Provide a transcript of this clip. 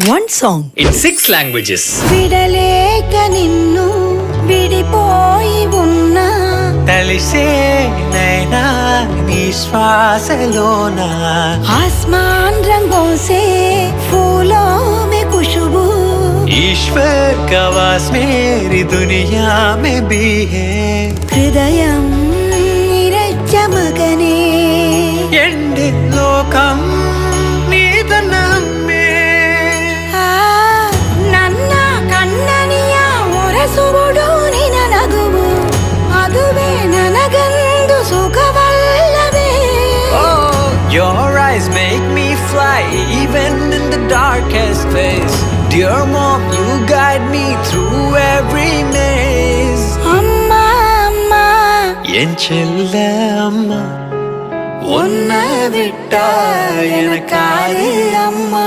one song in 6 languages. విడలేక నిన్ను విడిపోయి ఉన్నా తలిసే నైనా నీ శ్వాసలోనా आसमान रंगों से फूलों में खुशबू ईश्वर का वास मेरी दुनिया में भी है హృదయం నిరచ్చమగనే ఎండి లోకం నీదనమ్మే ನನ್ನ ಕಣ್ಣನಿಯ ಒರಸುವುದು ನಿನ ನಗುವು ಅದುವೇ ನನಗಂದು ಸುಖವಲ್ಲವೇ Oh, your eyes make me fly even in the darkest place. Dear mom, you guide me through every maze. ಅಮ್ಮ ಅಮ್ಮ என் செல்ல அம்மா உன்னை விட்டா எனக்காரு அம்மா